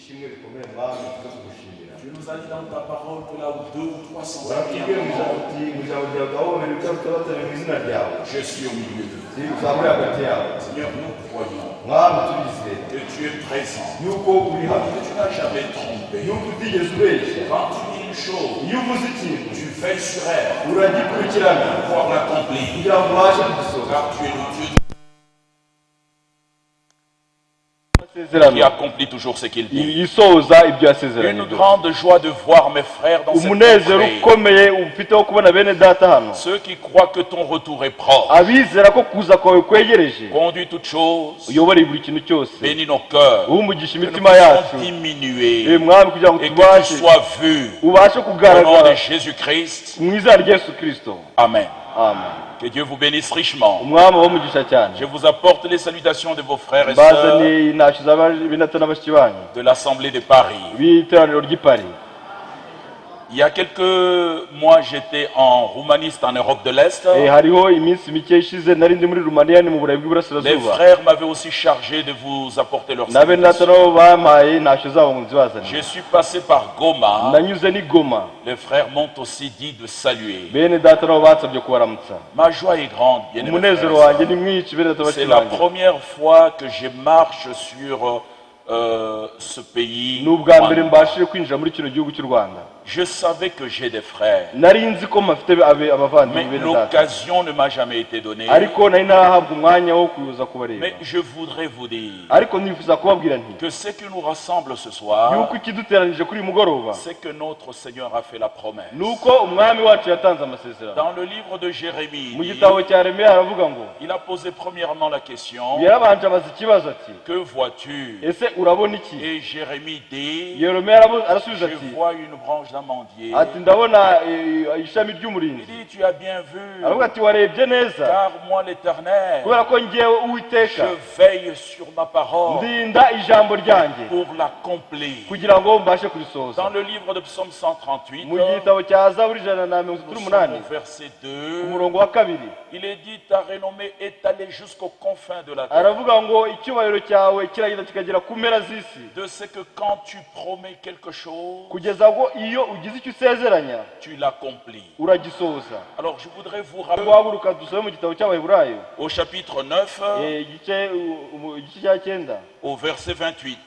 Tu nous as dit dans ta parole que là où 2 ou 300 je suis au milieu de vous. Seigneur, nous croyons que tu es présent, que tu n'as jamais trompé. Quand tu dis une chose, tu veilles sur elle pour pouvoir l'accomplir. Car tu es le Dieu qui accomplit toujours ce qu'il dit. Une grande joie de voir mes frères dans cette contrée. Ceux qui croient que ton retour est proche. Conduis toutes choses. Bénis nos cœurs. Que nous puissions diminuer. Et que tu sois vu. Au nom de Jésus-Christ. Amen. Que Dieu vous bénisse richement. Je vous apporte les salutations de vos frères et sœurs de l'Assemblée de Paris. Il y a quelques mois, j'étais en Roumanie, en Europe de l'Est. Les frères m'avaient aussi chargé de vous apporter leurs salutations. Je suis passé par Goma. Les frères m'ont aussi dit de saluer. Ma joie est grande, bien-aimés frères. C'est la première fois que je marche sur ce pays. Je savais que j'ai des frères, mais l'occasion ne m'a jamais été donnée. Mais je voudrais vous dire que ce qui nous rassemble ce soir, c'est que notre Seigneur a fait la promesse. Dans le livre de Jérémie, il a posé premièrement la question: que vois-tu? Et Jérémie dit: je vois une branche d'amandier. Il dit: tu as bien vu, car moi l'Éternel, je veille sur ma parole pour l'accomplir. Dans le livre de Psaume 138, nous sommes au verset 2, il est dit: ta renommée est allée jusqu'aux confins de la terre. De ce que quand tu promets quelque chose, tu l'accomplis. Alors je voudrais vous rappeler au chapitre 9, au verset 28.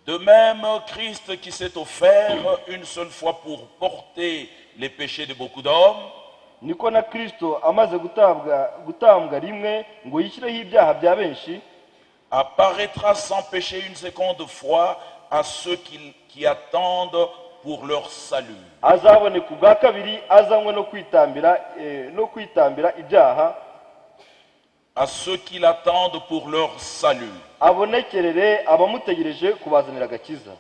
De même, Christ qui s'est offert une seule fois pour porter les péchés de beaucoup d'hommes, niko na Kristo amaze gutambwa rimwe ngo yishyireho ibyaha bya benshi, apparaîtra sans péché une seconde fois à ceux qui attendent pour leur salut. azaboneka ubwa kabiri azanywe no kwitambira ibyaha, à ceux qui l'attendent pour leur salut. abonekerere abamutegereje kubazanira agakiza.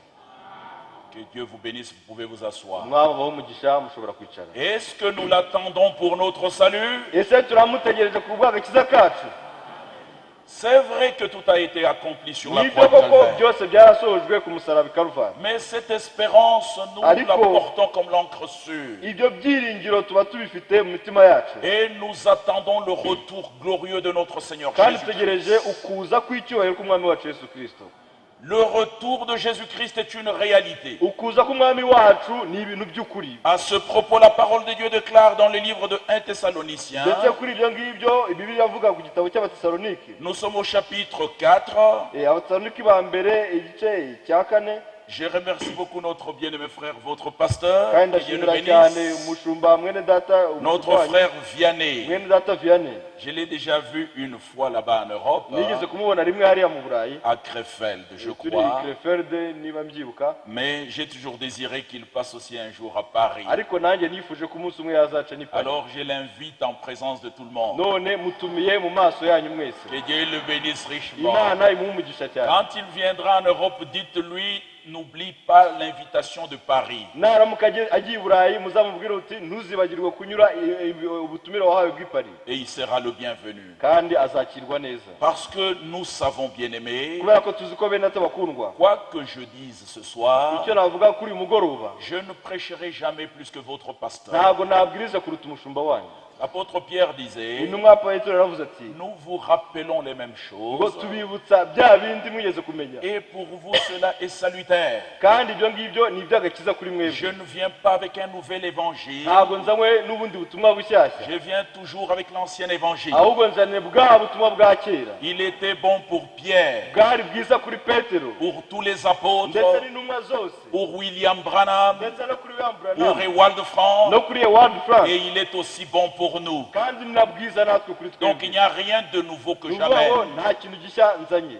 Que Dieu vous bénisse, vous pouvez vous asseoir. Est-ce que nous l'attendons pour notre salut? C'est vrai que tout a été accompli sur la croix de Calvaire. Mais cette espérance, nous la portons comme l'encre sûre. Et nous attendons le retour glorieux de notre Seigneur Jésus-Christ. Le retour de Jésus-Christ est une réalité. À ce propos, la parole de Dieu déclare dans le livre de 1 Thessaloniciens, nous sommes au chapitre 4. Je remercie beaucoup notre bien-aimé frère, votre pasteur, que Dieu le bénisse. Notre frère Vianney, je l'ai déjà vu une fois là-bas en Europe, à Krefeld, je crois. Mais j'ai toujours désiré qu'il passe aussi un jour à Paris. Alors je l'invite en présence de tout le monde. Que Dieu le bénisse richement. Quand il viendra en Europe, dites-lui: n'oublie pas l'invitation de Paris. Et il sera le bienvenu. Parce que nous savons, bien aimés, quoi que je dise ce soir, je ne prêcherai jamais plus que votre pasteur. L'apôtre Pierre disait, intumwa Petero yaravuze ati nous vous rappelons les mêmes ngo choses, tubibutsa bya bindi mwigeze kumenya et pour vous cela est salutaire. kandi ibyo ngibyo ni iby'agakiza kuri mwebwe. Je ne viens pas avec un nouvel évangile, ntabwo nzanywe n'ubundi butumwa bushyashya, je viens toujours avec l'ancien évangile. ahubwo nzaniye bwa butumwa bwa kera. Il était bon pour Pierre, bwari bwiza kuri Petero pour tous les apôtres, ndetse n'intumwa zose, pour William Branham, ndetse no kuri William pour Branham Ewald Frank, no kuri Ewald Frank, et il est aussi bon pour nous. kandi ni bwiza natwe kuri Donc twebwe. il n'y a rien de nouveau que Ni jamais. ukuvuga ngo nta kintu gishya nzanye,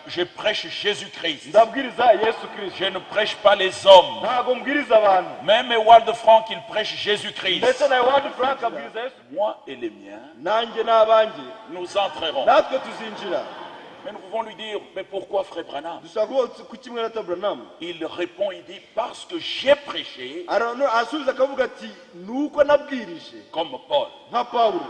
Je prêche Jésus-Christ. ndabwiriza Yesu Kristo, Je ne prêche pas les hommes. ntabwo mbwiriza abantu. Même Ewald Frank, il prêche Jésus-Christ. ndetse na Ewald Frank abwiriza Yesu. Moi et les miens, nanjye n'abanjye nous entrerons. natwe tuzinjira. Mais nous pouvons lui dire, mais pourquoi frère Branham? dushobora kuba ku kimwe na Branham. Il répond, il dit, parce que j'ai prêché asubiza akavuga ati nuko nabwirije comme Paul. nka Pawulo.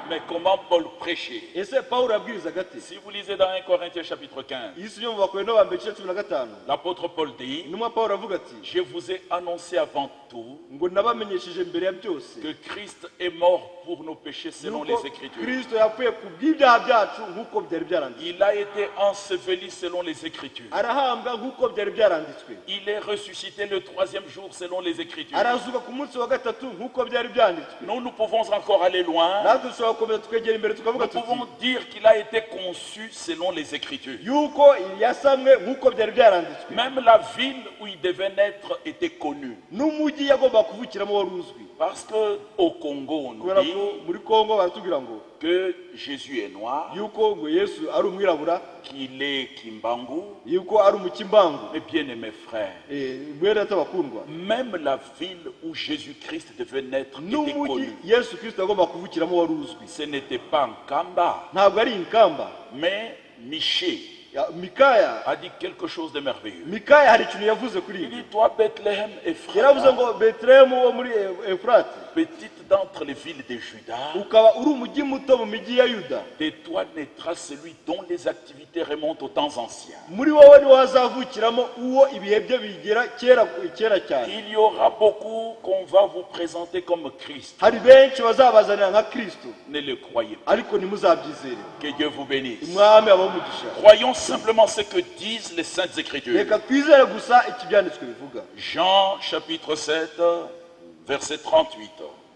Mais comment Paul prêchait? ese Pawulo yabwirizaga ate? Si vous lisez dans 1 Corinthiens chapitre 15, iyi si yo mu Bakorinto ba mbere igice 15, l'apôtre Paul dit, intumwa Pawulo avuga ati je vous ai annoncé avant tout ngo nabamenyesheje mbere ya byose que Christ est mort pour nos péchés selon yuko les Écritures. Kristo yapfuye ku bw'ibyaha byacu nk'uko byari byaranditswe, Il a été enseveli selon les Écritures. arahambwa nk'uko byari byaranditswe, Il est ressuscité le 3e jour selon les Écritures. arazuka ku munsi wa gatatu nk'uko byari byanditswe. Nous pouvons encore aller loin. natwe dushobora gukomeza tukegera imbere tukavuga Nous tuti pouvons dire qu'il a été conçu selon les Écritures. yuko yasamwe nk'uko byari byaranditswe, Même la ville où il devait naître était connue. n'umujyi yagomba kuvukiramo wari uzwi, Parce qu'au Congo, on nous kubera dit ko muri Kongo baratubwira ngo que Jésus est noir, yuko ngo Yesu ari umwirabura, qu'il est Kimbangu. yuko ari umukimbangu. Mes bien-aimés frères, mwere atabakundwa, même la ville où Jésus-Christ devait naître était n'umujyi connue. Yesu Kristo yagomba kuvukiramo wari uzwi, Ce n'était pas en Kamba, ntabwo ari inkamba. mais Miché Mikaya a dit quelque chose de merveilleux. Mikaya hari ikintu yavuze kuri Il ibi, dit, toi Bethléem yaravuze Ephrata, ngo Betelehemu wo muri Efurati, petite d'entre les villes de Juda, ukaba uri umujyi muto mu mijyi ya Yuda, de toi naîtra celui dont les activités remontent aux temps anciens. muri wowe niho hazavukiramo uwo ibihe bye bigera kera cyane. Il y aura beaucoup qu'on va vous présenter comme Christ. Hari benshi bazabazanira nka Kristo, Ne le croyez pas. ariko ntimuzabyizere. Que Dieu vous bénisse. Umwami abamugisha. Croyons simplement ce que disent les Saintes Écritures. Reka twizere gusa ikibyanditswe bivuga. Jean chapitre 7, verset 38.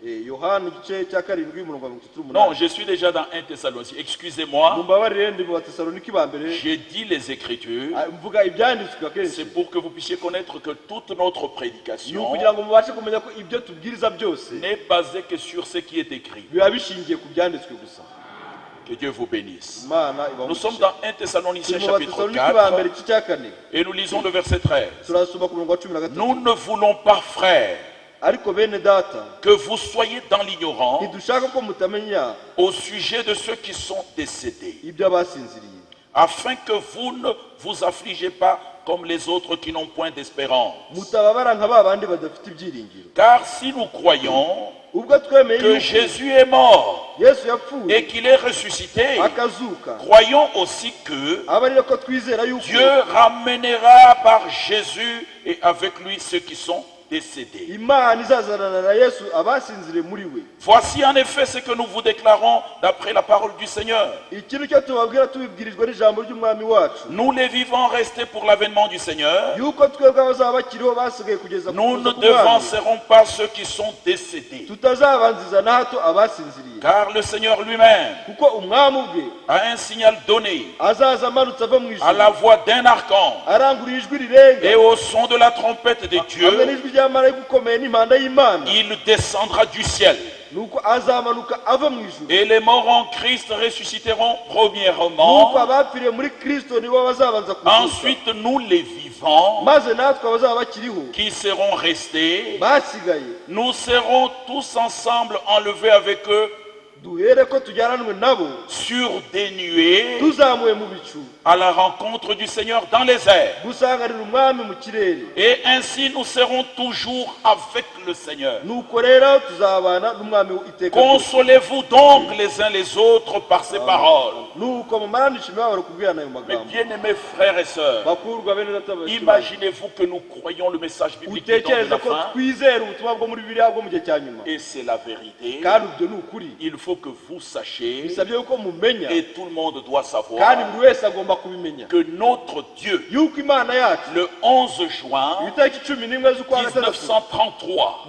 Yohana igice cya 7 umurongo wa 38. Non, je suis déjà dans 1 Thessaloniciens. Excusez-moi, mumbabarire ndi mu Batesalonike ba mbere, j'ai dit les Écritures. mvuga ibyanditswe akenshi, C'est pour que vous puissiez connaître que toute notre ni prédication ukugira ngo mubashe kumenya ko ibyo tubwiriza byose n'est basée que sur ce qui est écrit. biba bishingiye ku byanditswe gusa. Que Dieu vous bénisse. Imana Nous sommes ibamugisha. dans 1 Thessaloniciens Mu chapitre Batesalonike ba mbere 4 igice cya 4 et nous lisons le verset 13. turasoma ku murongo wa 13. Nous ne voulons pas, frères, ariko bene data que vous soyez dans l'ignorant ntidushaka ko mutamenya au sujet de ceux qui sont décédés, ibyo abasinziriye, afin que vous ne vous affligez pas comme les autres qui n'ont point d'espérance. mutababara nka ba bandi badafite ibyiringiro. Car si nous croyons ubwo twemeye que yuko Jésus est mort Yesu yapfuye et qu'il est ressuscité, akazuka, croyons aussi que aba ari ko twizera yuko Dieu ramènera par Jésus et avec lui ceux qui sont décédés. Imana izazanana na Yesu abasinziriye muri we. Voici en effet ce que nous vous déclarons d'après la parole du Seigneur. Iki nicyo tubabwira tubibwirijwe n'ijambo ry'umwami wacu, Nous les vivants restés pour l'avènement du Seigneur, yuko twebwe abazaba bakiriho basigaye kugeza ku nous kuza ne k'umwami devancerons pas ceux qui sont décédés. tutazabanziza na hato abasinziriye, Car le Seigneur lui-même kuko umwami ubwe a un signal donné azaza amanutse ava mu à la ijuru voix d'un archange arangurura ijwi rirenga et au son de la trompette de hamwe Dieu. n'ijwi rya marayika ukomeye n'impanda y'Imana, Il descendra du ciel. nuko azamanuka ava mu ijuru, Et les morts en Christ ressusciteront nuko premièrement. abapfiriye muri Kristo nibo bazabanza kuzuka, Ensuite, nous les vivants maze natwe abazaba bakiriho qui serons restés, basigaye nous serons tous ensemble enlevés avec eux sur des nuées à la rencontre du Seigneur dans les airs. Et ainsi nous serons toujours avec le Seigneur. Consolez-vous donc les uns les autres par ces paroles. Mes bien-aimés frères et sœurs, imaginez-vous que nous croyons le message biblique du temps de la fin. Et c'est la vérité. Il faut que vous sachiez, et tout le monde doit savoir, que notre Dieu, le 11 juin 1933,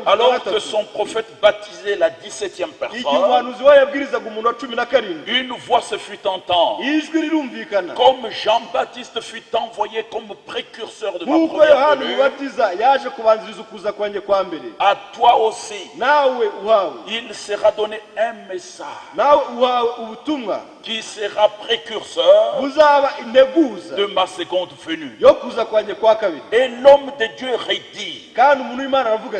alors que son prophète baptisait la 17e personne, une voix se fut entendue, comme Jean-Baptiste fut envoyé comme précurseur de ma première venue. À toi aussi, il sera donné un message qui sera précurseur de ma seconde venue. Et l'homme de Dieu redit,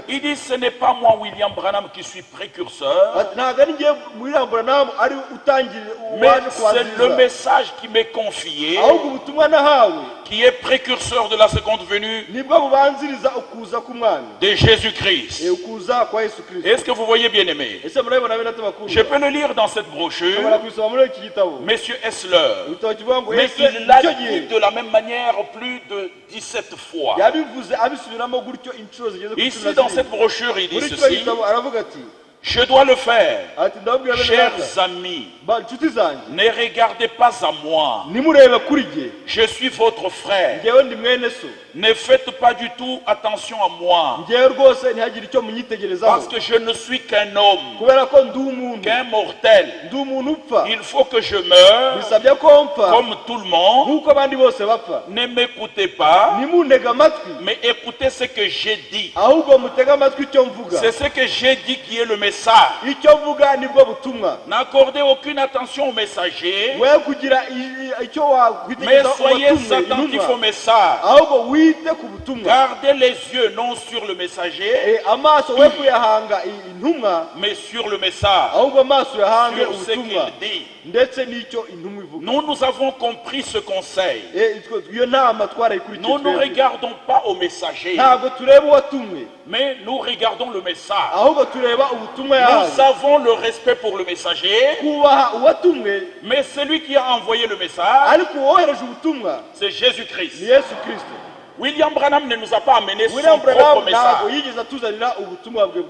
il dit, ce n'est pas moi William Branham qui suis précurseur, mais c'est le message qui m'est confié, qui est précurseur de la seconde venue de Jésus-Christ. Est-ce que vous voyez, bien aimé? Je peux le lire dans cette brochure. Monsieur Essler, mais il l'a dit de la même manière plus de 17 fois. Ici dans cette brochure il dit ceci: je dois le faire. Chers amis, ne regardez pas à moi. Je suis votre frère. Ne faites pas du tout attention à moi. Parce que je ne suis qu'un homme, qu'un mortel. Il faut que je meure comme tout le monde. Ne m'écoutez pas, mais écoutez ce que j'ai dit. C'est ce que j'ai dit qui est le message. N'accordez aucune attention au messager, mais soyez attentifs au message. Gardez les yeux non sur le messager, mais sur le message, sur ce qu'il dit. Nous avons compris ce conseil. Nous ne regardons pas au messager, mais nous regardons le message. Nous avons le respect pour le messager, mais celui qui a envoyé le message, c'est Jésus-Christ. William Branham ne nous a pas amené son propre message.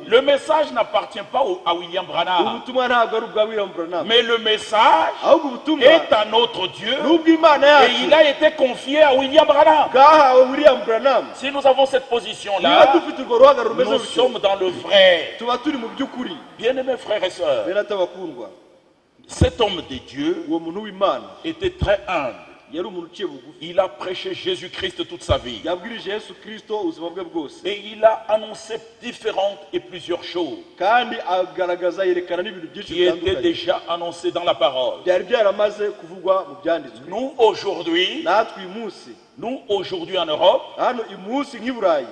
Le message n'appartient pas à William Branham, mais le message est à notre Dieu et il a été confié à William Branham. Si nous avons cette position-là, nous sommes dans le vrai. Bien-aimés frères et sœurs, cet homme de Dieu était très humble. Il a prêché Jésus-Christ toute sa vie. Et il a annoncé différentes et plusieurs choses qui étaient déjà annoncées dans la parole. Nous aujourd'hui en Europe,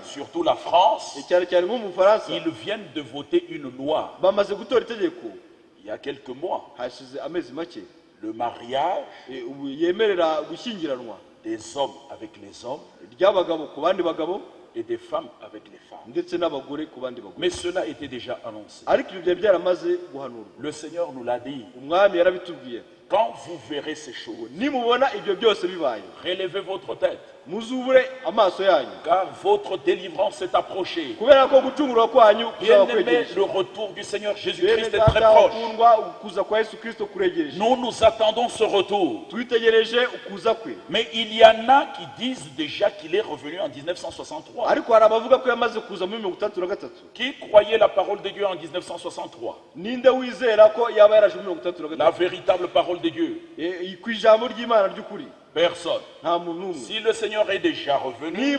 surtout la France, ils viennent de voter une loi il y a quelques mois. Le mariage des hommes avec les hommes et des femmes avec les femmes. Mais cela était déjà annoncé. Le Seigneur nous l'a dit. Quand vous verrez ces choses, relevez votre tête, car votre délivrance est approchée. Bien-aimés, le retour du Seigneur Jésus-Christ est très proche. Nous attendons ce retour. Mais il y en a qui disent déjà qu'il est revenu en 1963. Qui croyait la parole de Dieu en 1963? La véritable parole de Dieu. Personne. Si le Seigneur est déjà revenu,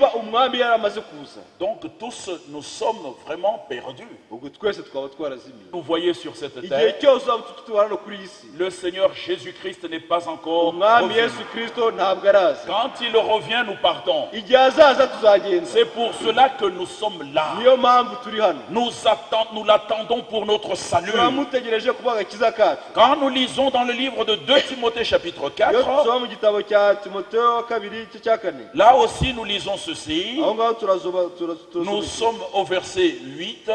donc tous nous sommes vraiment perdus. Vous voyez sur cette terre, le Seigneur Jésus-Christ n'est pas encore revenu. Quand il revient, nous partons. C'est pour cela que nous sommes là. Nous l'attendons pour notre salut. Quand nous lisons dans le livre de 2 Timothée chapitre 4, là aussi nous lisons ceci. Nous sommes au verset 8.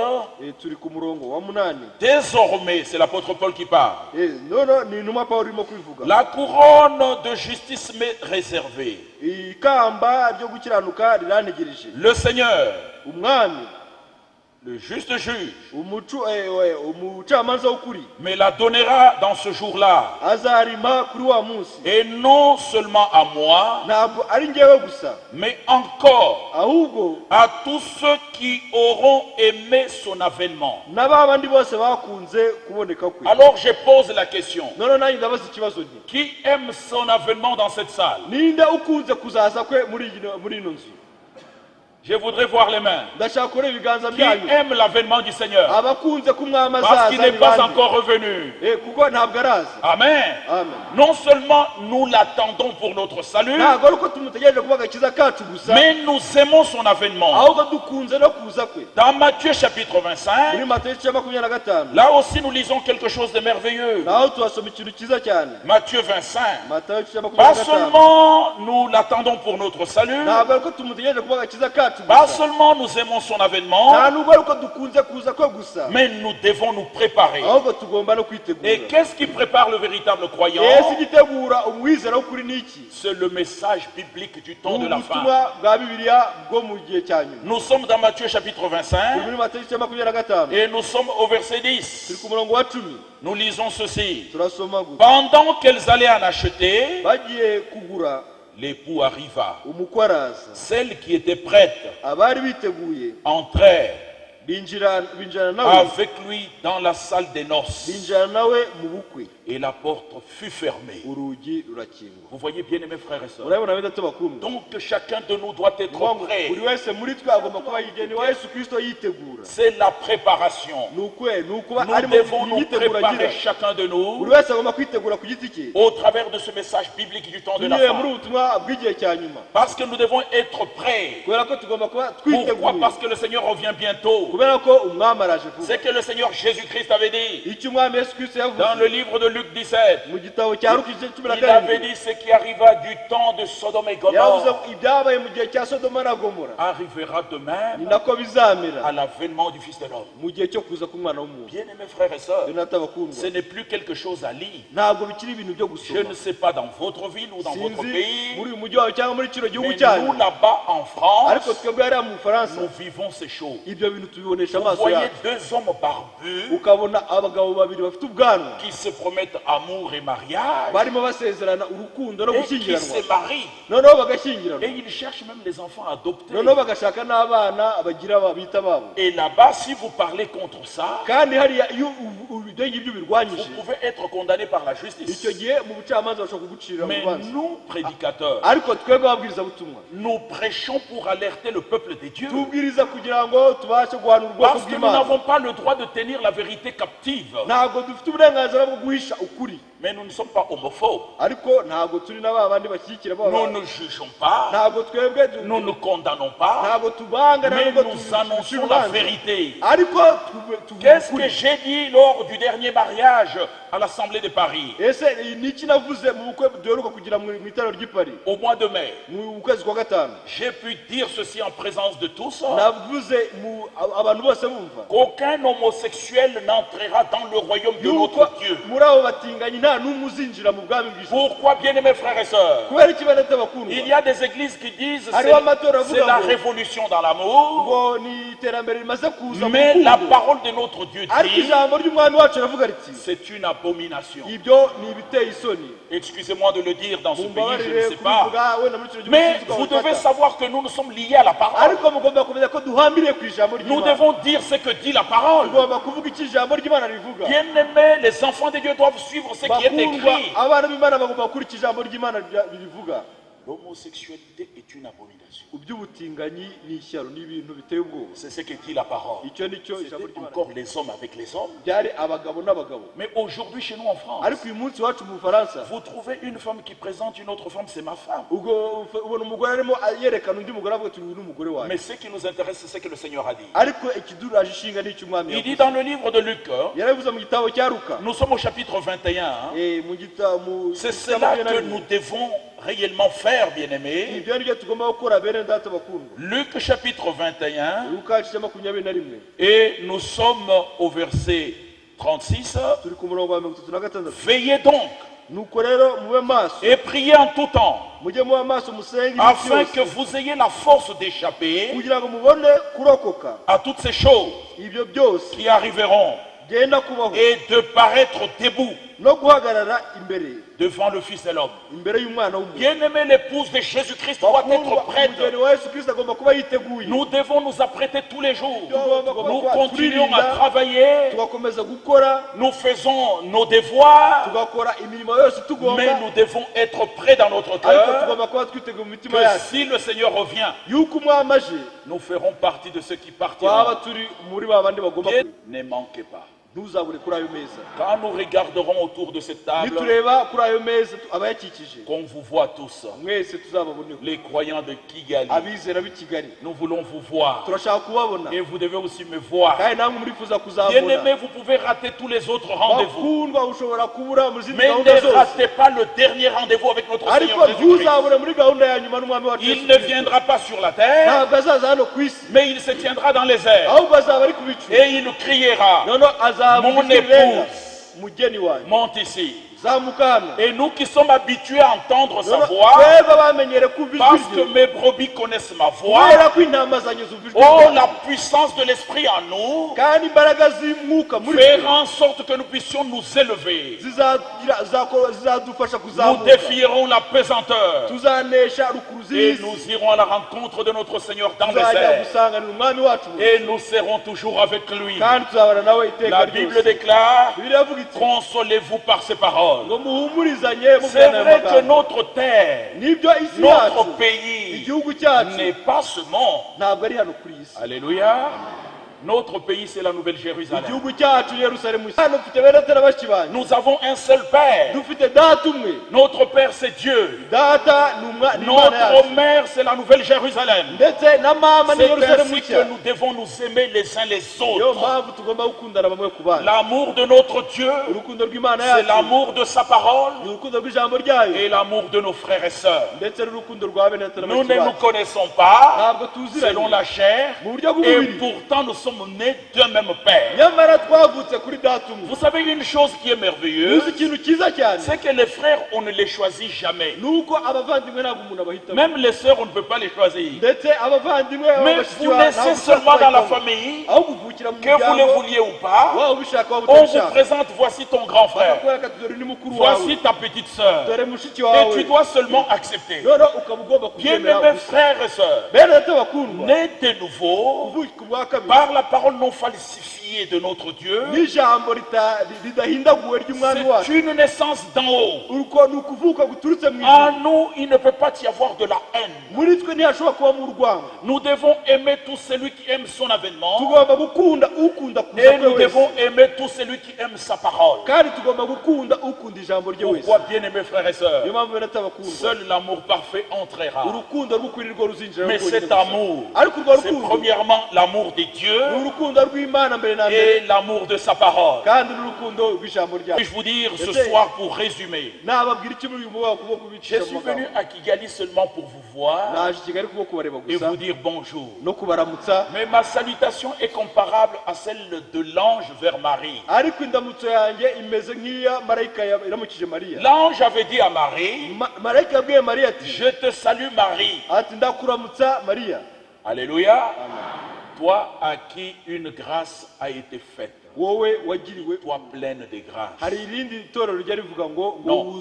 Désormais, c'est l'apôtre Paul qui parle. La couronne de justice m'est réservée. Le Seigneur, le juste juge, mais la donnera dans ce jour-là. Et non seulement à moi, mais encore à tous ceux qui auront aimé son avènement. Alors je pose la question. Qui aime son avènement dans cette salle? Je voudrais voir les mains. Qui aime l'avènement du Seigneur? Parce qu'il n'est pas encore revenu. Amen. Non seulement nous l'attendons pour notre salut, mais nous aimons son avènement. Dans Matthieu chapitre 25, là aussi nous lisons quelque chose de merveilleux. Matthieu 25. Pas seulement nous l'attendons pour notre salut, pas seulement nous aimons son avènement, mais nous devons nous préparer. Et qu'est-ce qui prépare le véritable croyant? C'est le message biblique du temps de la fin. Nous sommes dans Matthieu chapitre 25 et nous sommes au verset 10. Nous lisons ceci. Pendant qu'elles allaient en acheter, l'époux arriva. Celles qui étaient prêtes entrèrent avec lui dans la salle des noces. Et la porte fut fermée. Vous voyez bien, mes frères et sœurs. Donc chacun de nous doit être prêt. C'est la préparation. Nous devons nous préparer chacun de nous au travers de ce message biblique du temps de la fin. Parce que nous devons être prêts. Pourquoi? Parce que le Seigneur revient bientôt. C'est que le Seigneur Jésus-Christ avait dit dans le livre de Luc 17. Il avait dit ce qui arriva du temps de Sodome et Gomorrhe arrivera de même à l'avènement du Fils de l'homme. Bien-aimés frères et sœurs, ce n'est plus quelque chose à lire. Je ne sais pas dans votre ville ou dans votre pays, mais nous là-bas en France, nous vivons ces choses. Vous voyez deux hommes barbus qui se promettent amour et mariage et qui se marient. Et ils cherchent même les enfants adoptés. Et là-bas, si vous parlez contre ça, vous pouvez être condamné par la justice. Mais nous, prédicateurs, nous prêchons pour alerter le peuple de Dieu. Parce que nous n'avons pas le droit de tenir la vérité captive. Mais nous ne sommes pas homophobes. Nous ne jugeons pas. Nous ne condamnons pas. Mais nous annonçons la vérité. Qu'est-ce que j'ai dit lors du dernier mariage à l'Assemblée de Paris? Au mois de mai, j'ai pu dire ceci en présence de tous. Qu'aucun homosexuel n'entrera dans le royaume de notre Dieu. Pourquoi, bien-aimés frères et sœurs? Il y a des églises qui disent c'est la révolution dans l'amour. Mais la parole de notre Dieu dit c'est une abomination. Excusez-moi de le dire dans ce pays, je ne sais pas. Mais vous devez savoir que nous sommes liés à la parole. Nous devons dire ce que dit la parole. Bien aimés, les enfants de Dieu doivent suivre ce qui est écrit. L'homosexualité est une abomination. C'est ce que dit la parole. C'était encore les hommes avec les hommes. Mais aujourd'hui chez nous en France, vous trouvez une femme qui présente une autre femme, c'est ma femme. Mais ce qui nous intéresse, c'est ce que le Seigneur a dit. Il dit dans le livre de Luc, nous sommes au chapitre 21. C'est cela que nous devons réellement faire, bien-aimés. Luc chapitre 21, et nous sommes au verset 36. Veillez donc et priez en tout temps, afin que vous ayez la force d'échapper à toutes ces choses qui arriveront et de paraître debout devant le Fils de l'homme. Bien-aimé, l'épouse de Jésus-Christ doit être prête. Nous devons nous apprêter tous les jours. Nous continuons à travailler. Nous faisons nos devoirs. Mais nous devons être prêts dans notre cœur. Que si le Seigneur revient, nous ferons partie de ceux qui partiront. Ne manquez pas. Quand nous regarderons autour de cette table, qu'on vous voit tous, les croyants de Kigali, nous voulons vous voir. Et vous devez aussi me voir. Bien-aimés, vous pouvez rater tous les autres rendez-vous, mais ne ratez pas le dernier rendez-vous avec notre Seigneur Jésus-Christ. Il ne viendra pas sur la terre, mais il se tiendra dans les airs. Et il criera: mon épouse monte ici. Et nous qui sommes habitués à entendre sa voix, parce que mes brebis connaissent ma voix, oh, la puissance de l'Esprit en nous fera en sorte que nous puissions nous élever. Nous défierons la pesanteur et nous irons à la rencontre de notre Seigneur dans les airs. Et nous serons toujours avec lui. La Bible déclare: consolez-vous par ses paroles. C'est vrai que notre terre, notre pays n'est pas ce monde. Alléluia. Notre pays, c'est la Nouvelle Jérusalem. Nous avons un seul Père. Notre Père, c'est Dieu. Notre mère, c'est la Nouvelle Jérusalem. C'est ainsi que nous devons nous aimer les uns les autres. L'amour de notre Dieu, c'est l'amour de sa parole et l'amour de nos frères et sœurs. Nous ne nous connaissons pas selon la chair, et pourtant nous sommes nés d'un même Père. Vous savez une chose qui est merveilleuse, c'est que les frères, on ne les choisit jamais. Même les sœurs, on ne peut pas les choisir. Mais vous naissez seulement dans la famille, que vous le vouliez ou pas. On vous présente: voici ton grand frère, voici ta petite sœur, et tu dois seulement accepter. Bien-aimés frères et sœurs, nés de nouveau par la parole non falsifiée de notre Dieu, c'est une naissance d'en haut. En nous, il ne peut pas y avoir de la haine. Nous devons aimer tout celui qui aime son avènement, et nous devons aimer tout celui qui aime sa parole. Pourquoi, bien-aimés frères et sœurs, seul l'amour parfait entrera. Mais cet amour, c'est premièrement l'amour de Dieu et l'amour de sa parole. Puis-je vous dire ce soir, pour résumer, je suis venu à Kigali seulement pour vous voir et vous dire bonjour. Mais ma salutation est comparable à celle de l'ange vers Marie. L'ange avait dit à Marie: je te salue Marie. Alléluia. Toi à qui une grâce a été faite. toi pleine de grâce. Non,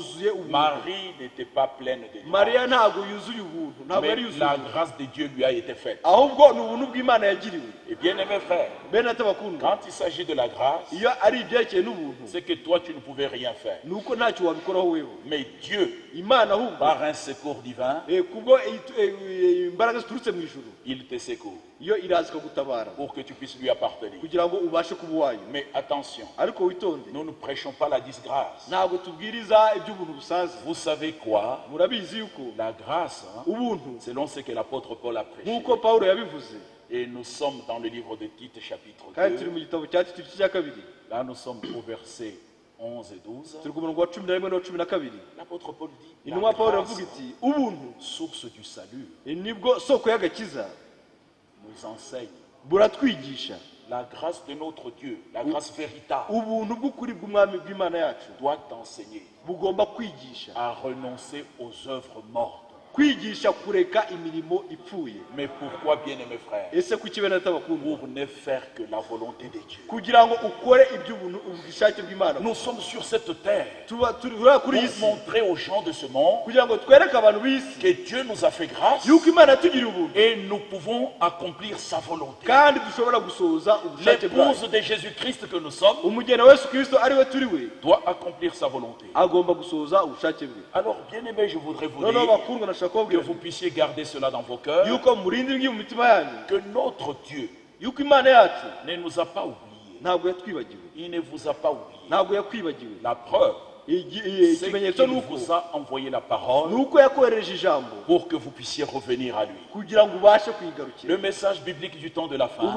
Marie n'était pas pleine de grâce. Mais la grâce de Dieu lui a été faite. Et bien aimé frère, quand il s'agit de la grâce, c'est que toi tu ne pouvais rien faire. Mais Dieu, par un secours divin, il te secourt pour que tu puisses lui appartenir. Mais attention, nous ne prêchons pas la disgrâce. Vous savez quoi? La grâce, selon ce que l'apôtre Paul a prêché. Et nous sommes dans le livre de Tite chapitre 2. Là nous sommes au verset 11 et 12. L'apôtre Paul dit, la grâce, source du salut, nous enseigne la grâce de notre Dieu, la grâce véritable, doit t'enseigner à renoncer aux œuvres mortes. Mais pourquoi, bien-aimés frères? Pour ne faire que la volonté de Dieu. Nous sommes sur cette terre pour montrer aux gens de ce monde que Dieu nous a fait grâce et nous pouvons accomplir sa volonté. L'épouse de Jésus-Christ que nous sommes doit accomplir sa volonté. Alors, bien-aimés, je voudrais vous dire que vous puissiez garder cela dans vos cœurs, que notre Dieu ne nous a pas oubliés. Il ne vous a pas oublié. La preuve, c'est qu'il vous a envoyé la parole pour que vous puissiez revenir à lui. Le message biblique du temps de la fin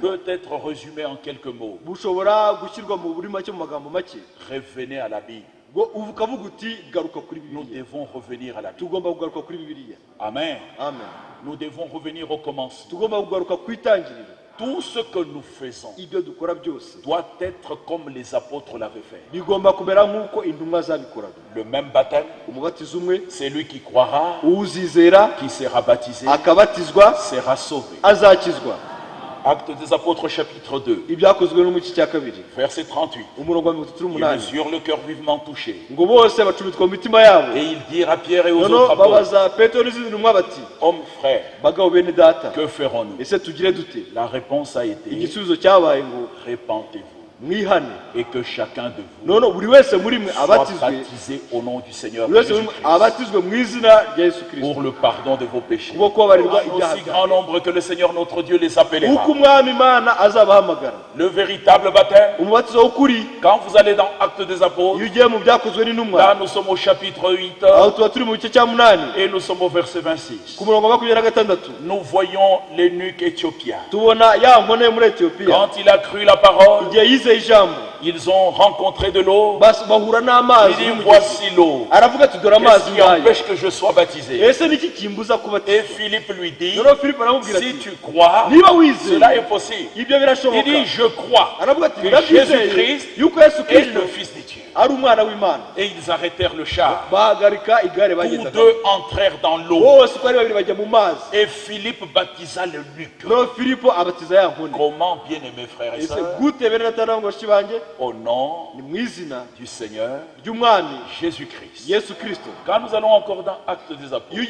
peut être résumé en quelques mots. Revenez à la Bible. Nous devons revenir à la Bible. Amen. Nous devons revenir au commencement. Tout ce que nous faisons doit être comme les apôtres l'avaient fait. Le même baptême, c'est lui qui croira, qui sera baptisé, sera sauvé. Actes des apôtres chapitre 2, verset 38. Ils mesurent le cœur vivement touché. Et ils dirent à Pierre et aux autres apôtres, hommes frères, que ferons-nous? La réponse a été, répentez-vous. Et que chacun de vous soit baptisé au nom du Seigneur Jésus-Christ pour le pardon de vos péchés. Aussi grand nombre que le Seigneur notre Dieu les appellera. Le véritable baptême, quand vous allez dans Actes des Apôtres, là nous sommes au chapitre 8 et nous sommes au verset 26. Nous voyons l'eunuque éthiopien. Quand il a cru la parole, ils ont rencontré de l'eau. Il dit, voici l'eau. Qu'est-ce qui empêche que je sois baptisé? Et Philippe lui dit, si tu crois, cela est possible. Il dit, je crois que Jésus-Christ est le Fils de Dieu. Et ils arrêtèrent le char. Tous deux entrèrent dans l'eau. Et Philippe baptisa l'eunuque. Comment, bien-aimés frères et sœurs? Au nom du Seigneur Jésus-Christ. Quand nous allons encore dans Actes des Apôtres,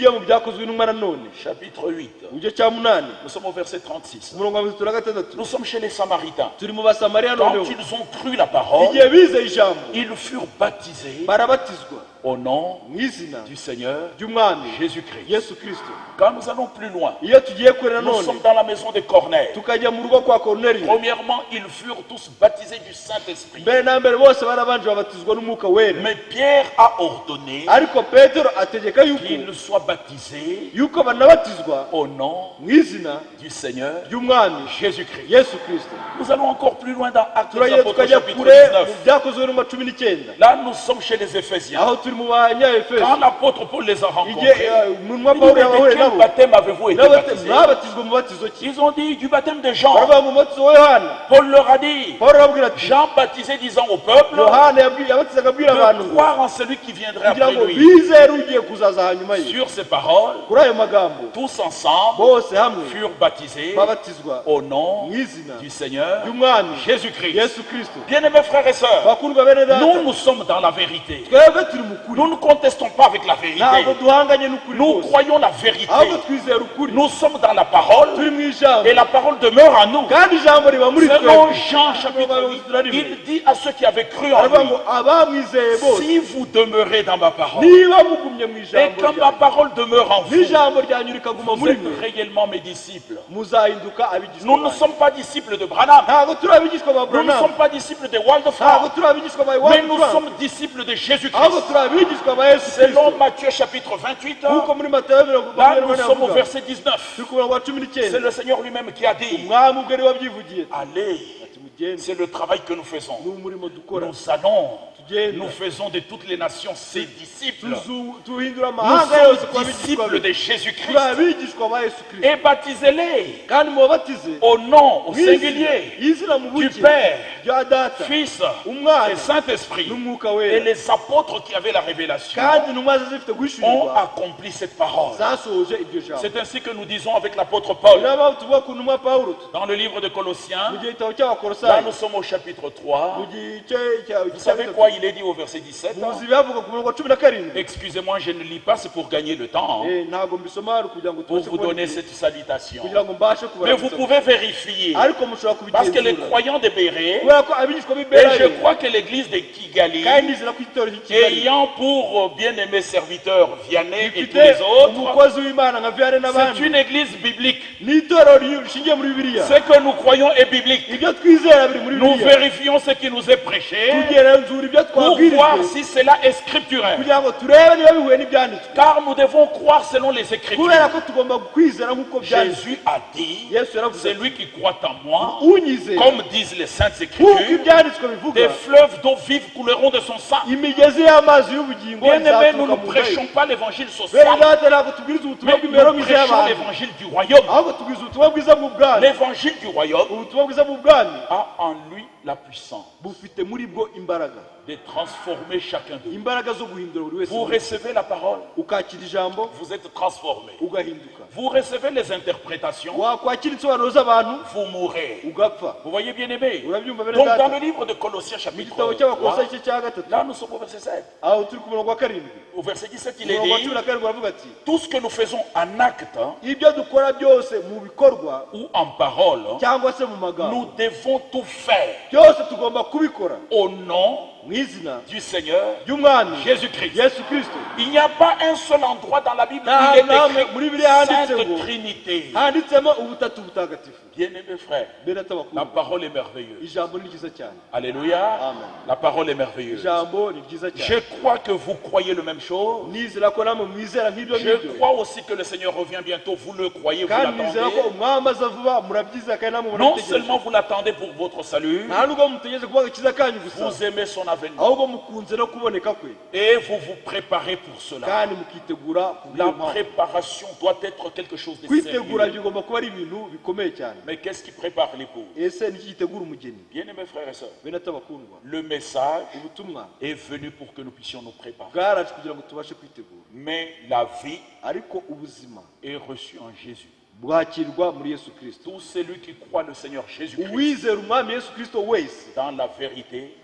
chapitre 8, nous sommes au verset 36. Nous sommes chez les Samaritains. Quand ils ont cru la parole, ils furent baptisés au nom du Seigneur Jésus-Christ. Quand nous allons plus loin, nous sommes dans la maison de Corneille. Premièrement, ils furent tous baptisés du Saint-Esprit. Mais Pierre a ordonné qu'ils soient baptisés au nom du Seigneur Jésus-Christ. Nous allons encore plus loin dans Actes des Apôtres chapitre 19. Là, nous sommes chez les Éphésiens. Quand l'apôtre Paul les a rencontrés, de quel baptême avez-vous été baptisés? Ils ont dit du baptême de Jean. Paul leur a dit, Jean baptisé disant au peuple de croire en celui qui viendrait après lui. Sur ces paroles, tous ensemble furent baptisés au nom du Seigneur Jésus-Christ. Bien-aimés frères et sœurs, nous sommes dans la vérité. Nous ne contestons pas avec la vérité. Nous croyons la vérité. Nous sommes dans la parole et la parole demeure en nous. Selon Jean chapitre 8, il dit à ceux qui avaient cru en lui, si vous demeurez dans ma parole et que ma parole demeure en vous, vous êtes réellement mes disciples. Nous ne sommes pas disciples de Branham. Nous ne sommes pas disciples de Waldefort. Mais nous sommes disciples de Jésus-Christ. Selon Matthieu chapitre 28, là nous sommes au verset 19. C'est le Seigneur lui-même qui a dit, allez, c'est le travail que nous faisons. Nous allons, nous faisons de toutes les nations ses disciples. Nous sommes disciples de Jésus-Christ. Et baptisez-les au nom, au singulier, du Père, Fils et Saint-Esprit. Et les apôtres qui avaient la révélation ont accompli cette parole. C'est ainsi que nous disons avec l'apôtre Paul. Dans le livre de Colossiens, là nous sommes au chapitre 3. Vous savez quoi il est dit au verset 17? Excusez-moi, je ne lis pas, c'est pour gagner le temps. Pour vous donner cette salutation. Mais vous pouvez vérifier. Parce que les croyants de Béré, et je crois que l'église de Kigali, ayant pour bien-aimé serviteur Vianney et tous les autres, c'est une église biblique. Ce que nous croyons est biblique. Nous vérifions ce qui nous est prêché pour voir si cela est scripturaire. Car nous devons croire selon les Écritures. Jésus a dit, celui qui croit en moi, comme disent les Saintes Écritures, des fleuves d'eau vive couleront de son sang. Bien-aimés, nous ne prêchons pas l'évangile social, mais nous prêchons l'évangile du royaume. L'évangile du royaume a en lui la puissance de transformer chacun de vous. Vous recevez la parole, vous êtes transformé. Vous recevez les interprétations, vous mourrez. Vous voyez bien aimé. Donc dans le livre de Colossiens chapitre 3, là nous sommes au verset 7. Au verset 17 il est dit, tout ce que nous faisons en acte ou en parole, nous devons tout faire au nom du Seigneur Jésus-Christ. Il n'y a pas un seul endroit dans la Bible où il est écrit Sainte Trinité. Bien-aimés frères, la parole est merveilleuse. Alléluia. Amen. La parole est merveilleuse. Je crois que vous croyez la même chose. Je crois aussi que le Seigneur revient bientôt. Vous le croyez, vous l'attendez. Non seulement vous l'attendez pour votre salut, vous aimez son avènement. Et vous vous préparez pour cela. La préparation doit être quelque chose de sérieux. Mais qu'est-ce qui prépare l'époux? Bien-aimés frères et sœurs, le message est venu pour que nous puissions nous préparer. Mais la vie est reçue en Jésus. Tout celui qui croit le Seigneur Jésus-Christ dans la vérité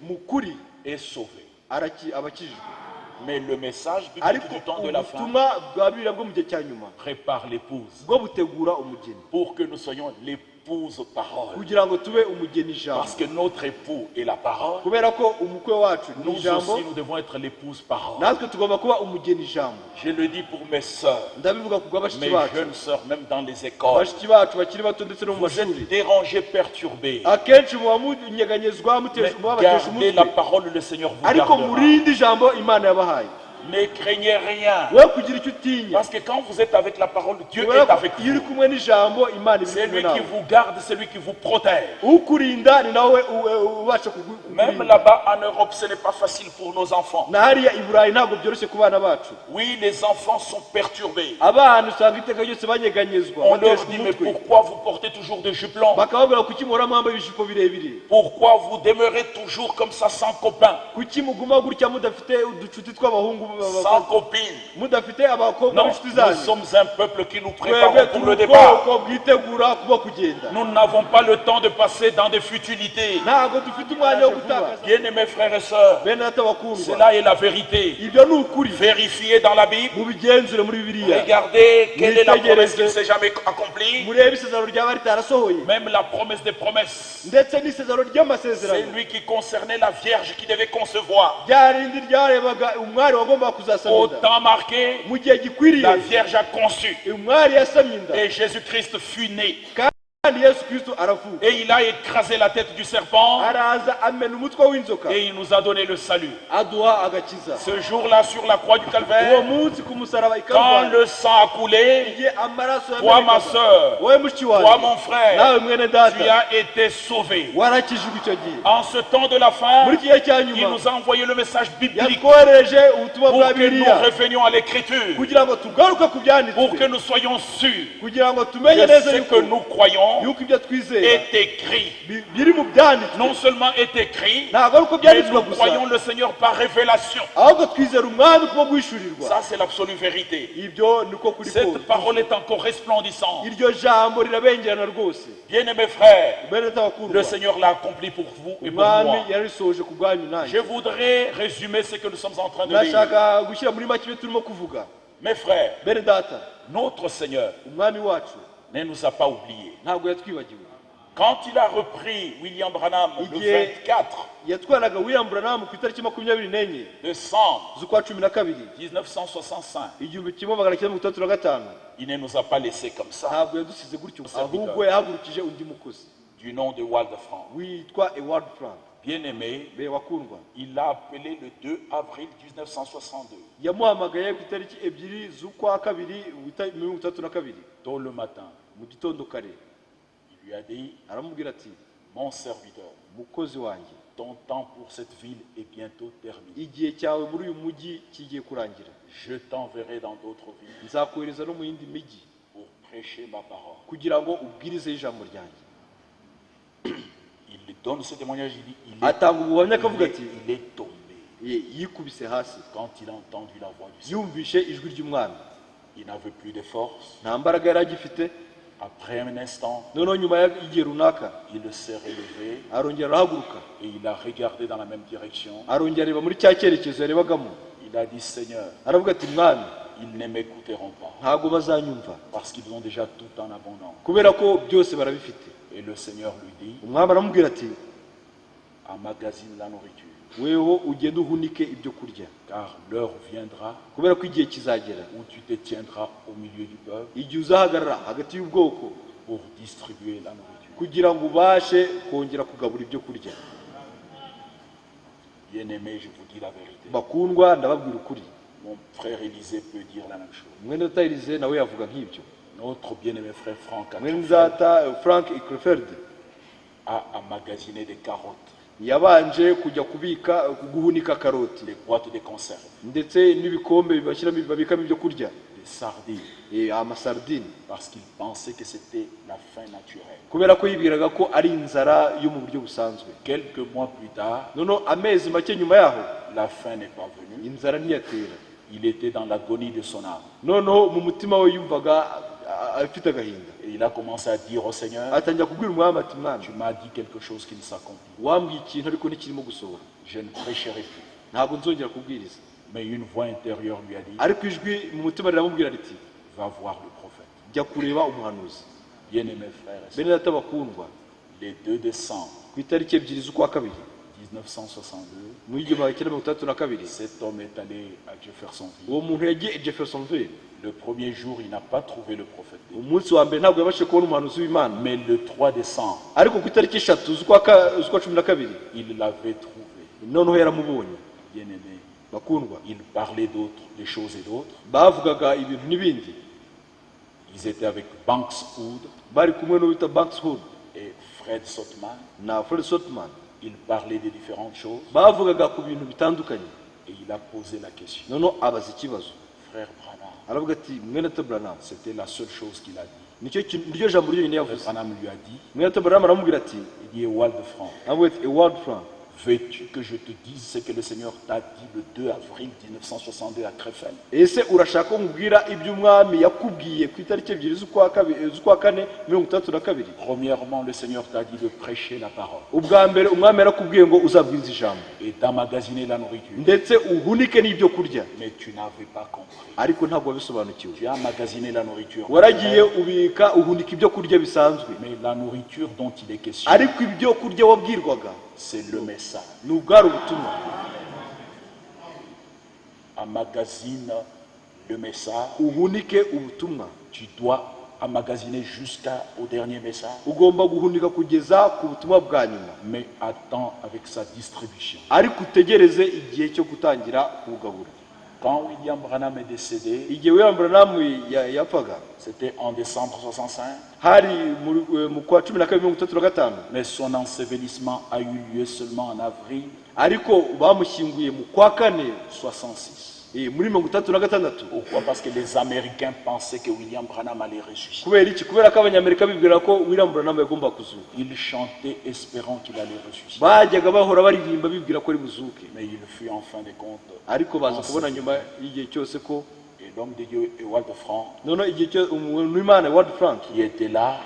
est sauvé. Mais le message biblique du temps de la fin prépare l'épouse pour que nous soyons l'épouse parole. Parce que notre époux est la parole. Nous aussi nous devons être l'épouse parole. Je le dis pour mes sœurs, mes jeunes sœurs, même dans les écoles. Vous êtes dérangés, perturbés. Mais gardez la parole, le Seigneur vous gardera. Ne craignez rien. Parce que quand vous êtes avec la parole, Dieu est avec vous. C'est lui qui vous garde, c'est lui qui vous protège. Même là-bas en Europe, ce n'est pas facile pour nos enfants. Oui, les enfants sont perturbés. On leur dit, mais pourquoi vous portez toujours des jupes longues? Pourquoi vous demeurez toujours comme ça sans copains? Sans copines. Non, nous sommes un peuple qui nous prépare pour le départ. Nous n'avons pas le temps de passer dans des futilités. Bien-aimés frères et sœurs, cela est la vérité. Vérifiez dans la Bible. Regardez quelle est la promesse qui ne s'est jamais accomplie. Même la promesse des promesses. C'est lui qui concernait la Vierge qui devait concevoir. Au temps marqué, la Vierge a conçu. Et Jésus-Christ fut né. Et il a écrasé la tête du serpent. Et il nous a donné le salut. Ce jour-là, sur la croix du Calvaire, quand le sang a coulé, toi ma soeur, toi mon frère, tu as été sauvé. En ce temps de la fin, il nous a envoyé le message biblique pour que nous revenions à l'écriture, pour que nous soyons sûrs que ce que nous croyons est écrit. Non seulement est écrit, mais nous croyons le Seigneur par révélation. Ça, c'est l'absolue vérité. Cette parole est encore resplendissante. Bien-aimés frères, le Seigneur l'a accompli pour vous et pour moi. Je voudrais résumer ce que nous sommes en train de dire. Mes frères, notre Seigneur ne nous a pas oubliés. Quand il a repris William Branham le 24 décembre 1965, il ne nous a pas laissés comme ça. Du nom de Wald Frank. Bien-aimé, il l'a appelé le 2 avril 1962. Tôt le matin, il lui a dit, mon serviteur, ton temps pour cette ville est bientôt terminé. Je t'enverrai dans d'autres villes pour prêcher ma parole. Il donne ce témoignage, il dit, il est tombé. Quand il a entendu la voix du Seigneur, il n'avait plus de force. Après un instant, il s'est relevé et il a regardé dans la même direction. Il a dit, Seigneur, ils ne m'écouteront pas parce qu'ils ont déjà tout en abondance. Et le Seigneur lui dit, emmagasine la nourriture, car l'heure viendra où tu te tiendras au milieu du peuple pour distribuer la nourriture. Bien-aimé, je vous dis la vérité. Mon frère Élisée peut dire la même chose. Notre bien-aimé frère Frank a emmagasiné des carottes, des boîtes de conserve, des sardines, parce qu'il pensait que c'était la faim naturelle. Quelques mois plus tard, la faim n'est pas venue. Il était dans l'agonie de son âme. Et il a commencé à dire au Seigneur, tu m'as dit quelque chose qui ne s'accomplit. Je ne prêcherai plus. Mais une voix intérieure lui a dit, va voir le prophète. Bien-aimés frères et sœurs, le 2 décembre 1962, cet homme est allé à Jeffersonville. Le premier jour, il n'a pas trouvé le prophète. Mais le 3 décembre, il l'avait trouvé. Bien-aimé, Ils parlaient d'autres, des choses et d'autres. Ils étaient avec Banks Hood et Fred Sotman. Ils parlaient de différentes choses. Et il a posé la question. Frère Branham, c'était la seule chose qu'il a dit. Frère Branham lui a dit, il dit Ewald Frank, veux-tu que je te dise ce que le Seigneur t'a dit le 2 avril 1962 à Krefeld? Premièrement, le Seigneur t'a dit de prêcher la parole et d'emmagasiner la nourriture. Mais tu n'avais pas compris. Tu as emmagasiné la nourriture. Mais la nourriture dont il est question, c'est le message. Emmagasine le message. Tu dois emmagasiner jusqu'au dernier message. Mais attends avec sa distribution. Quand William Branham est décédé, c'était en décembre 65. Mais son ensevelissement a eu lieu seulement en avril 66. Pourquoi? Parce que les Américains pensaient que William Branham allait ressusciter. Ils chantaient espérant qu'il allait ressusciter. Mais il fut en fin de compte. Et l'homme de Dieu, Ewald Frank, qui était là,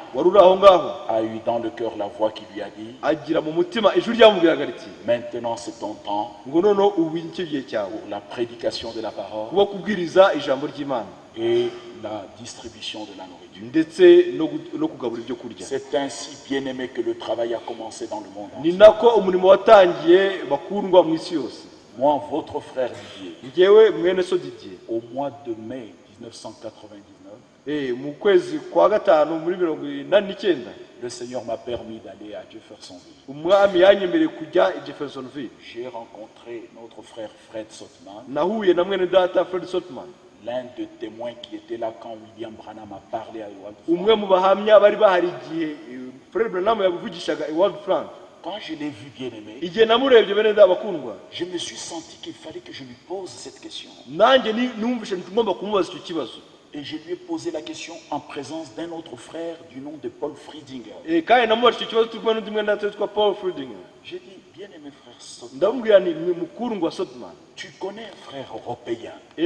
a eu dans le cœur la voix qui lui a dit, maintenant c'est ton temps pour la prédication de la parole et la distribution de la nourriture. C'est ainsi, bien aimé, que le travail a commencé dans le monde entier. Moi, votre frère Didier, au mois de mai 1999, le Seigneur m'a permis d'aller à Jeffersonville. J'ai rencontré notre frère Fred Sotman, l'un des témoins qui était là quand William Branham a parlé à Ewald Frank. Quand je l'ai vu, bien aimé, je me suis senti qu'il fallait que je lui pose cette question. Et je lui ai posé la question en présence d'un autre frère du nom de Paul Friedinger. J'ai dit, bien aimé frère Sotman, tu connais un frère européen qui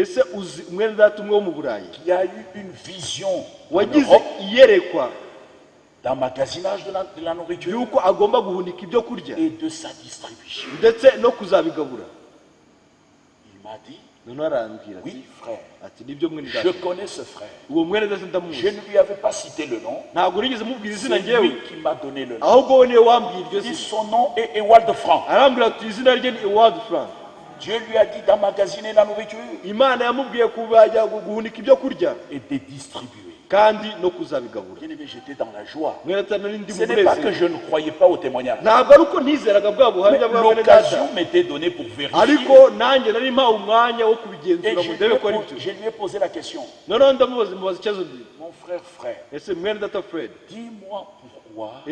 a eu une vision d'emmagasinage de la nourriture et de sa distribution. Il m'a dit, oui frère, je connais ce frère. Je ne lui avais pas cité le nom, c'est lui qui m'a donné le nom. Il dit son nom est Ewald Frank. Dieu lui a dit d'emmagasiner la nourriture et de distribuer. Bien aimé, j'étais dans la joie. Ce n'est pas que je ne croyais pas au témoignage. L'occasion m'était donnée pour vérifier. Et je lui ai posé la question. Mon frère, dis-moi pourquoi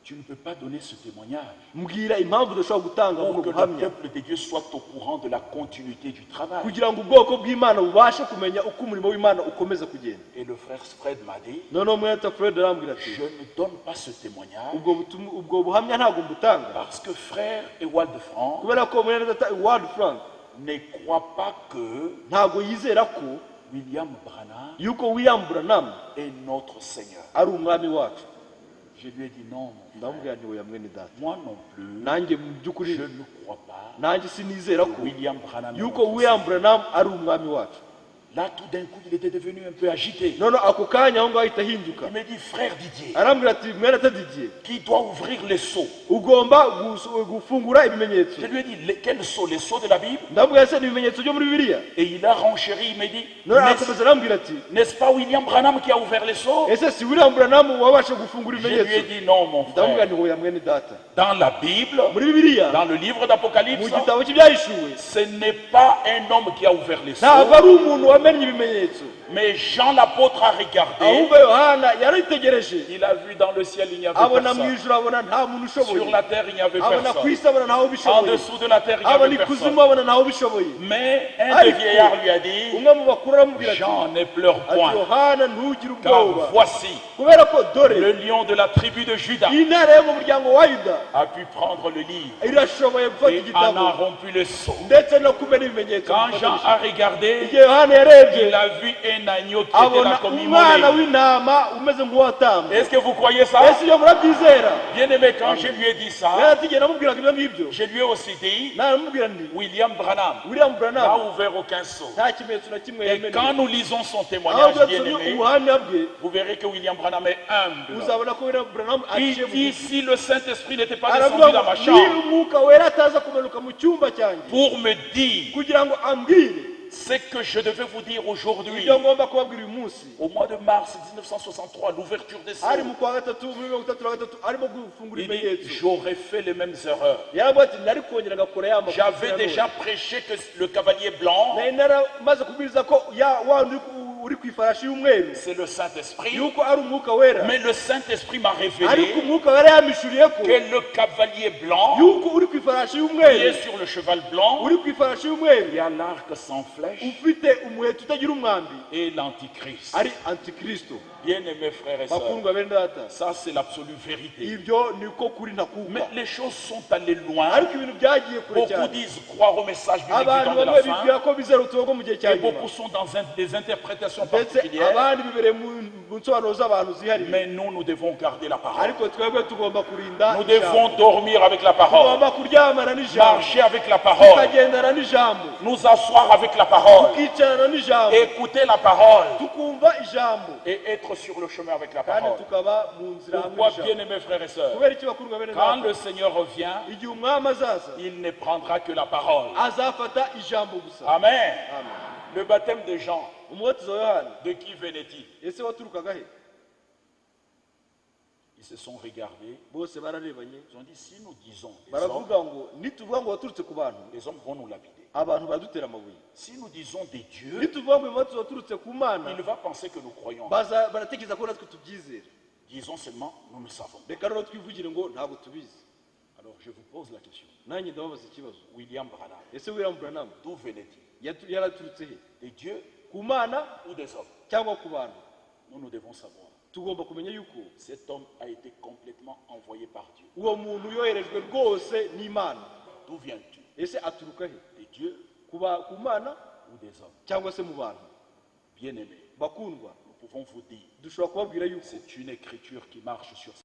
tu ne peux pas donner ce témoignage pour que le peuple de Dieu soit au courant de la continuité du travail. Et le frère Fred m'a dit, je ne donne pas ce témoignage parce que frère Ewald Frank ne croit pas que William Branham est notre Seigneur. Je lui ai dit non, moi non plus, je ne crois pas que William Branham est notre Seigneur. Là, tout d'un coup, il était devenu un peu agité. none ako kanya aho ngaho ahita ahinduka Il me dit, frère Didier, arambwira ati mwene Didier qui doit ouvrir les seaux? ugomba gufungura ibimenyetso. Je lui ai dit, quels sceaux? Les sceaux de la Bible? ndabwira se ibimenyetso byo muri Bibiliya. Et il a renchéri, il me dit, none akomeza arambwira ati n'est-ce pas William Branham qui a ouvert les sceaux? ese si William Branham wabasha gufungura Je lui ai ibimenyetso? dit, non, mon ndamubwira frère. nti hoya mwene data, Dans la Bible, muri Bibiliya dans le livre mu d'Apocalypse, gitabo cy'ibyahishuwe ce n'est pas un homme qui a ouvert les sceaux, ntabwo ari umuntu wamenye ibimenyetso, mais Jean l'apôtre a regardé. ahubwo Yohana yaritegereje Il a vu dans le ciel, il n'y avait abona mu personne. ijuru, abona nta muntu Sur ushoboye, la terre, il n'y avait abona ku personne. isi abona ntawe En ubishoboye, dessous de la terre, il n'y abona avait ikuzimu personne. abona ntawe ubishoboye. Mais un des vieillards lui a dit, umwe mu bakuru aramubwira ati Jean, ne pleure ati point, Yohana ntugire car ubwoba, voici, kubera ko dore le lion de la tribu de Juda intare yo mu muryango wa Yuda a pu prendre le livre irashoboye gufata et en igitabo a rompu le sceau. ndetse no kumena ibimenyetso. Quand Jean a regardé, igihe Yohana yarebye il a vu un agneau qui était là abona comme umwana immolé. w'intama umeze nk'uwatambwe. Est-ce que vous croyez ça? ese iyo murabyizera? Bien aimé, quand je lui ai dit ça, yaratigera namubwiraga ibyo ngibyo, je lui ai aussi dit, namubwira nti William Branham William n'a Branham ouvert aucun sceau. nta kimenyetso na kimwe Et yemeneye. quand nous lisons son aho témoignage, bien dusomye aimé, ubuhamya bwe vous verrez que William Branham est humble. uzabona ko William Branham Il aciye mu dit, si le Saint-Esprit n'était pas aravuga descendu dans ngo ma ni chambre umwuka wera ataza kumanuka mu cyumba cyanjye pour me dire kugira ngo ambwire ce que je devais vous dire aujourd'hui, ibyo ngomba kubabwira uyu munsi, au mois de mars 1963, l'ouverture des ari sceaux, mu kwa gatatu muri 33 arimo gufungura il dit, ibimenyetso, j'aurais fait les mêmes erreurs. yaravuga ati nari kongera agakora ya makosa J'avais ya déjà none. prêché que le cavalier blanc, nari naramaze kubwiriza ko ya wandi uri ku ifarashi y'umweru c'est le Saint-Esprit. yuko ari umwuka wera, Mais le Saint-Esprit m'a ariko révélé umwuka wera yamishuriye ko que le cavalier blanc, yuko uri ku ifarashi qui est y'umweru, sur le cheval blanc, uri ku ifarashi y'umweru il y a l'arc sans flèche ufite umuheto utagira umwambi, et l'antichrist. ari antikristo. Bien-aimés frères et sœurs, bakundwa bene data, ça c'est l'absolue vérité. ibyo niko kuri ntakuka, Mais les choses sont allées loin. ariko ibintu byagiye kure Beaucoup cyane. disent croire au message biblique du abantu temps de bamwe la bibwira fin. ko bizera ubutumwa bwo mu gihe cya Et nyuma, beaucoup sont dans des interprétations ndetse particulières. abandi bibereye mu nsobanuro z'abantu zihariye, Mais nous devons garder la parole. ariko twebwe tugomba kurinda Nous ijambo. devons dormir avec la parole, tugomba kuryamana n'ijambo, marcher avec la parole, tukagendana n'ijambo, nous asseoir avec la parole, tukicarana n'ijambo, écouter la parole tukumva ijambo, et être sur le chemin avec la kandi parole. tukaba mu nzira hamwe Pourquoi, n'ijambo. bien-aimés frères et sœurs, kubera iki bakundwa bene quand data, le Seigneur revient, igihe umwami azaza il ne prendra que la parole. azafata ijambo gusa. Amen. Amen. Le baptême de Jean, umubatizo wa Yohana de qui venait-il? ese waturukaga he? Ils se sont regardés. bose bararebanye Ils ont dit, si nous disons, baravuga ngo nituvuga ngo waturutse ku bantu, les hommes vont nous lapider. abantu baradutera amabuye. Si nous disons des dieux, nituvuga ngo umubatizo waturutse ku Mana, il va penser que nous croyons. baratekereza ko natwe tubyizera. Disons seulement, nous ne savons. reka rero twivugire ngo ntabwo tubizi. Alors je vous pose la question. nanjye ndababaza ikibazo, William Branham, ese William Branham d'où venait-il? yaraturutse he? Des dieux ku Mana ou des hommes? cyangwa ku bantu? Nous devons savoir. tugomba kumenya yuko Cet homme a été complètement envoyé par Dieu. uwo muntu yoherejwe rwose n'Imana. D'où viens-tu? ese aturuka he? Des dieux ku Mana ou des hommes? cyangwa se mu bantu? Bien-aimés, bakundwa, nous pouvons vous dire, dushobora kubabwira yuko c'est une écriture qui marche sur